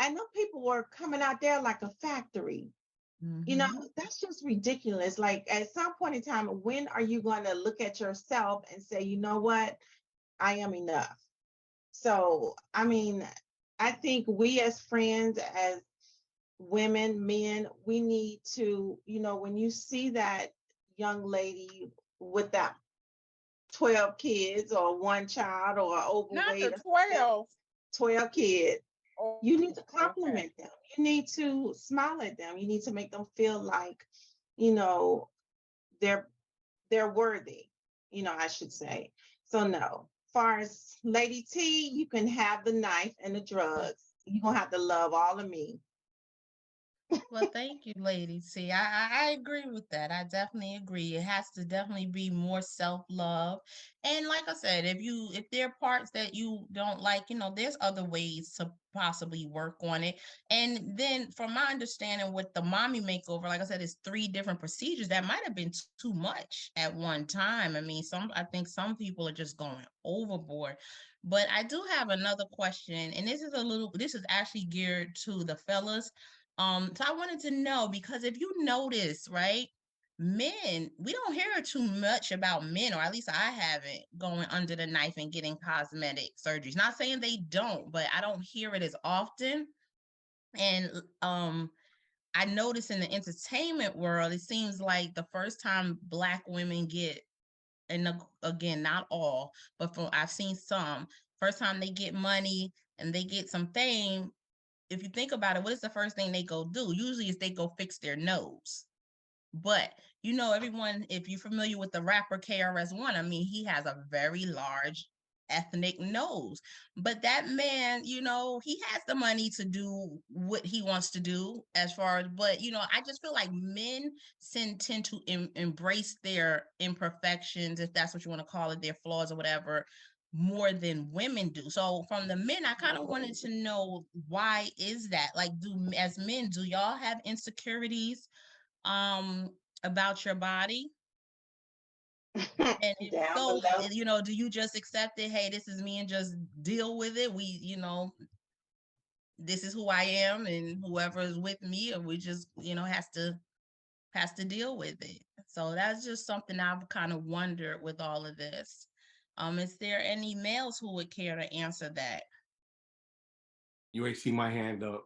I know people were coming out there like a factory. That's just ridiculous. Like at some point in time, when are you going to look at yourself and say, you know what, I am enough? So, I mean, I think we as friends, as women, men, we need to, when you see that young lady with that 12 kids or one child or Not overweight, the 12. 12 kids, Oh, you need to okay. compliment them. You need to smile at them. You need to make them feel like, you know, they're they're worthy, I should say. So no, far as Lady T, you can have the knife and the drugs. You're gonna have to love all of me. Well, thank you, lady. See, I agree with that. I definitely agree. It has to definitely be more self-love. And like I said, if there are parts that you don't like, there's other ways to possibly work on it. And then from my understanding with the mommy makeover, like I said, it's 3 different procedures that might have been too much at one time. I mean, I think some people are just going overboard. But I do have another question, and this is actually geared to the fellas. So I wanted to know, because if you notice, right, men, we don't hear too much about men, or at least I haven't, going under the knife and getting cosmetic surgeries. Not saying they don't, but I don't hear it as often. And I notice in the entertainment world, it seems like the first time Black women get, and again, not all, but I've seen some, first time they get money and they get some fame, if you think about it, what is the first thing they go do? Usually is they go fix their nose. But everyone, if you're familiar with the rapper KRS-One, I mean, he has a very large ethnic nose. But that man, he has the money to do what he wants to do as far as, but I just feel like men tend to embrace their imperfections, if that's what you want to call it, their flaws or whatever, more than women do. So from the men, I kind of wanted to know, why is that? Like, as men, do y'all have insecurities about your body? And if Down so, below. do you just accept it? Hey, this is me, and just deal with it. This is who I am, and whoever is with me, or we just, has to deal with it. So that's just something I've kind of wondered with all of this. Is there any males who would care to answer that? You ain't see my hand up.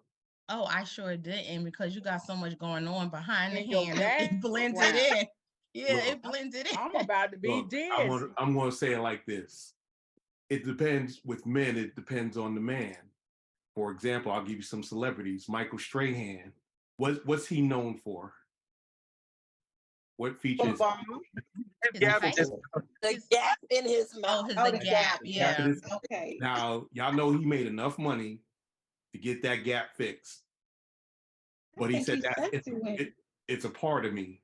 Oh, I sure didn't, because you got so much going on behind the In your hand. It blended background. in. Yeah, Look, it blended I'm in. about to be look. I'm gonna dizzy. I'm gonna say it like this. It depends with men. It depends on the man. For example, I'll give you some celebrities. Michael Strahan. What's he known for? What features? Football. His What Gap height, just football? The his gap in his oh, mouth. his Oh, the the gap. gap. Gap Yeah. Yeah. in his. Okay. Now y'all know he made enough money to get that gap fixed, I but he think said he's that sexy with it's a part of me.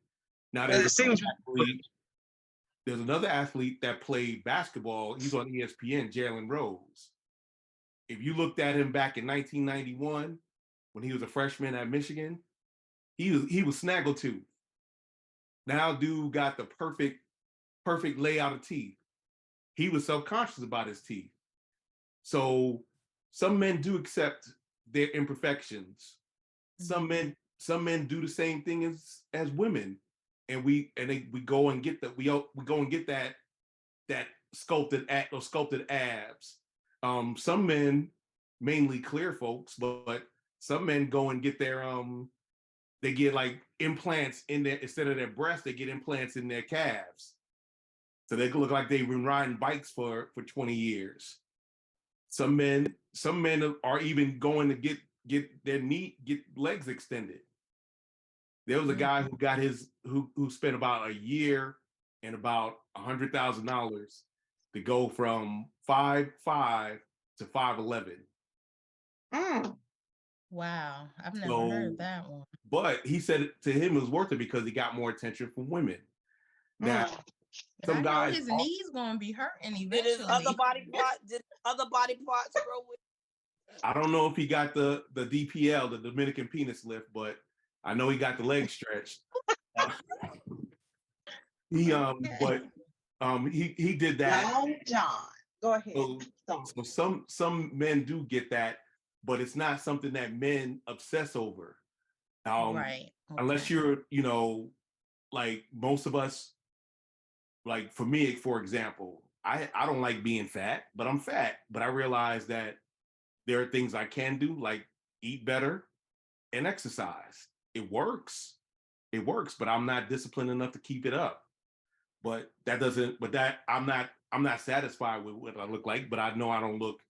Now and it there's another seems athlete. There's another athlete that played basketball. He's on ESPN, Jalen Rose. If you looked at him back in 1991 when he was a freshman at Michigan, he was snaggletooth. Now dude got the perfect layout of teeth. He was self-conscious about his teeth. So some men do accept their imperfections. Some Mhm. men do the same thing as women, and we go and get we go and get that sculpted abs. Some men, mainly clear folks, but some men go and get they get like implants in their, instead of their breasts, they get implants in their calves, so they can look like they've been riding bikes for 20 years. Some men are even going to get legs extended. There was a guy Mhm. who got who spent about a year and about $100,000 to go from 5'5" to 5'11". Mm. Wow, I've never So, heard that one. but he said to him it was worth it because he got more attention from women. Now, Mm. But some I know guys, his knees gonna be hurting Did his other eventually. body part? Did other body parts grow with? I don't know if he got the DPL, the Dominican penis lift, but I know he got the leg stretched. He Okay. but he did that. Long John. Go ahead. So So, some men do get that, but it's not something that men obsess over. Right. Unless Okay. you're, like most of us, like for me, for example, I don't like being fat, but I'm fat. But I realize that there are things I can do, like eat better and exercise. It works. It works, but I'm not disciplined enough to keep it up. But that doesn't, but that I'm not satisfied with what I look like, but I know I don't look,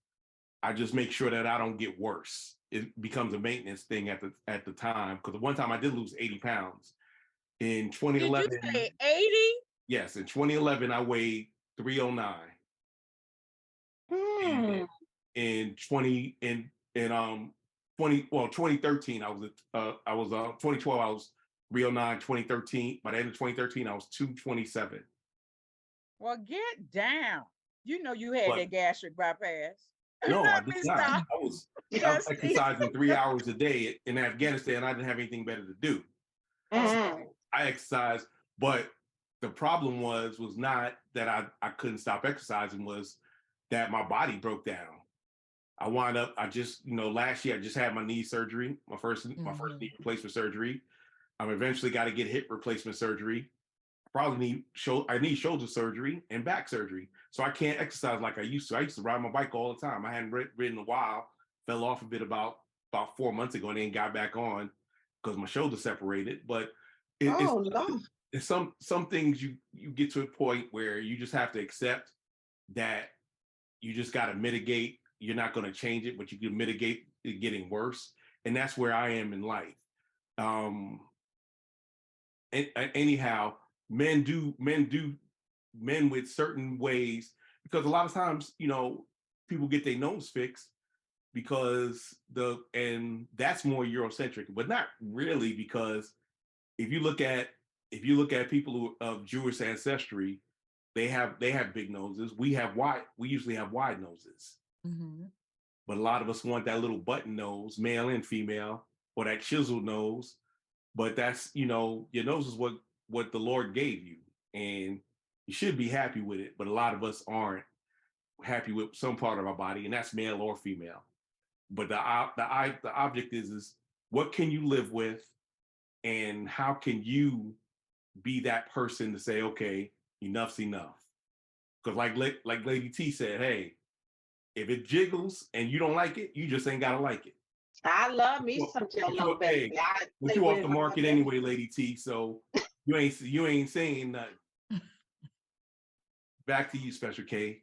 I just make sure that I don't get worse. It becomes a maintenance thing at the time. Because one time I did lose 80 pounds. In Did you 2011, say 80? yes, in 2011, I weighed 309. Hmm. In 2013, I was 2012, I was 309. 2013, by the end of 2013, I was 227. Well, get down. You know you had But that gastric bypass. no, I Let did me not. stop. I was Just exercising 3 hours a day in Afghanistan. I didn't have anything better to do. Mhm. I exercised, but the problem was not that I couldn't stop exercising, was that my body broke down. I wound up, I just, last year I just had my knee surgery, my first knee replacement surgery. I eventually got to get hip replacement surgery. I need shoulder surgery and back surgery. So I can't exercise like I used to. I used to ride my bike all the time. I hadn't ridden in a while, fell off a bit about 4 months ago, and then got back on because my shoulder separated. But Oh Lord. it's some things you get to a point where you just have to accept that you just got to mitigate. You're not going to change it, but you can mitigate it getting worse. And that's where I am in life. Anyhow, men with certain ways, because a lot of times, people get their nose fixed because and that's more Eurocentric, but not really, because if you look at people of Jewish ancestry, they have big noses. We usually have wide noses. Mm-hmm. But a lot of us want that little button nose, male and female, or that chiseled nose. But that's, your nose is what the Lord gave you, and you should be happy with it. But a lot of us aren't happy with some part of our body, and that's male or female. But the object is what can you live with, and how can you be that person to say, okay, enough's enough? Because like Lady T said, hey, if it jiggles and you don't like it, you just ain't gotta like it. I love me some Jello, baby. I But play you with off it the all market day. anyway, Lady T. So you ain't saying nothing. Back to you, Special K.